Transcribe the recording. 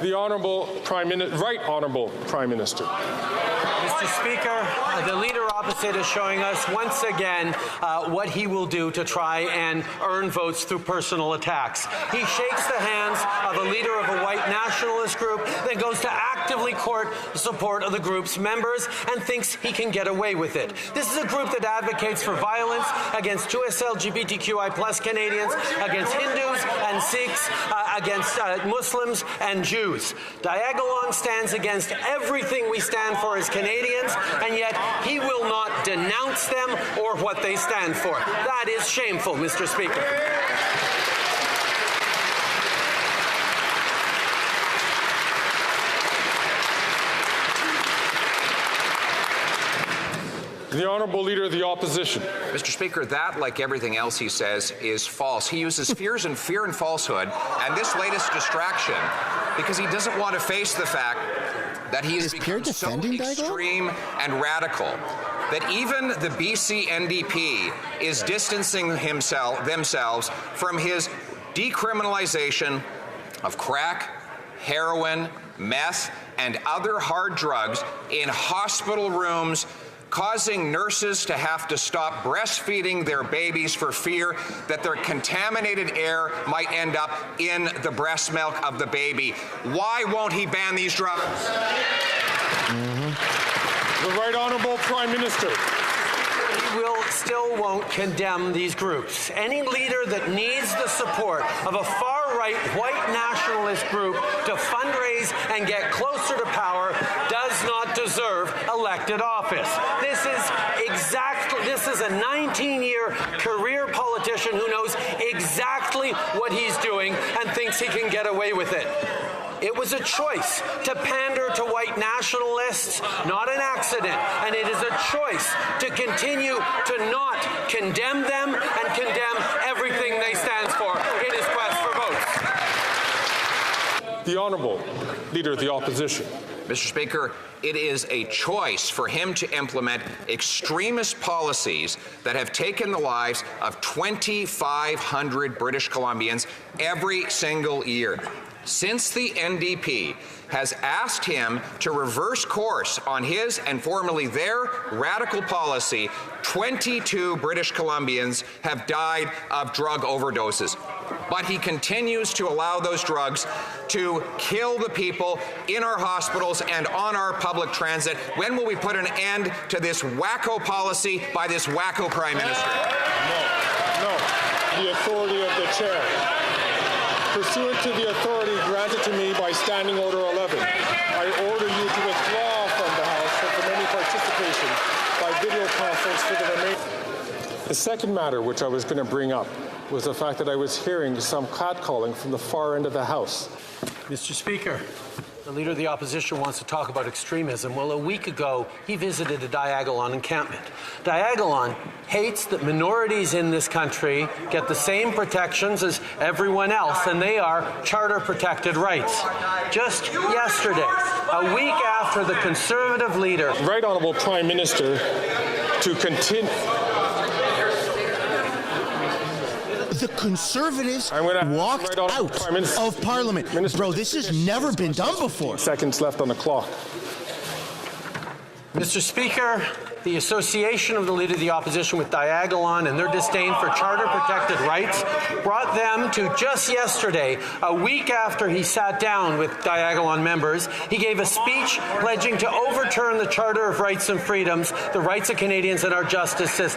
The Right Honourable Prime Minister. Mr. Speaker, the Leader opposite is showing us once again what he will do to try and earn votes through personal attacks. He shakes the hands of a leader of a white nationalist group, then goes to actively court the support of the group's members and thinks he can get away with it. This is a group that advocates for violence against 2S LGBTQI+ Canadians, against Hindus and Sikhs, against Muslims and Jews. Diagolon stands against everything we stand for as Canadians, and yet he will not denounce them or what they stand for. That is shameful, Mr. Speaker. The Honourable Leader of the Opposition. Mr. Speaker, that, like everything else he says, is false. He uses fear and falsehood and this latest distraction because he doesn't want to face the fact that he has become so extreme and radical that even the BC NDP is distancing themselves from his decriminalization of crack, heroin, meth, and other hard drugs in hospital rooms, causing nurses to have to stop breastfeeding their babies for fear that their contaminated air might end up in the breast milk of the baby. Why won't he ban these drugs? The Right Honourable Prime Minister. Still won't condemn these groups. Any leader that needs the support of a far-right white nationalist group to fundraise and get closer to power does not deserve elected office. This is a 19-year career politician who knows exactly what he's doing and thinks he can get away with it. It was a choice to pander to white nationalists, not an accident, and it is a choice to continue to not condemn them and condemn everything they stand for in his quest for votes. The Honourable Leader of the Opposition. Mr. Speaker, it is a choice for him to implement extremist policies that have taken the lives of 2,500 British Columbians every single year. Since the NDP has asked him to reverse course on his and formerly their radical policy, 22 British Columbians have died of drug overdoses. But he continues to allow those drugs to kill the people in our hospitals and on our public transit. When will we put an end to this wacko policy by this wacko Prime Minister? No. The authority of the chair. Pursuant to the authority granted to me by Standing Order 11, I order you to withdraw from the House from any participation by video conference for the remaining. The second matter which I was going to bring up was the fact that I was hearing some catcalling from the far end of the House. Mr. Speaker, the Leader of the Opposition wants to talk about extremism. Well, a week ago, he visited a Diagolon encampment. Diagolon hates that minorities in this country get the same protections as everyone else, and they are charter-protected rights. Just yesterday, a week after the Conservative leader... Right Honourable Prime Minister to continue... The Conservatives walked out of Parliament. Bro, this has never been done before. Seconds left on the clock. Mr. Speaker, the association of the Leader of the Opposition with Diagolon and their disdain for charter-protected rights brought them to just yesterday, a week after he sat down with Diagolon members, he gave a speech pledging to overturn the Charter of Rights and Freedoms, the rights of Canadians and our justice system.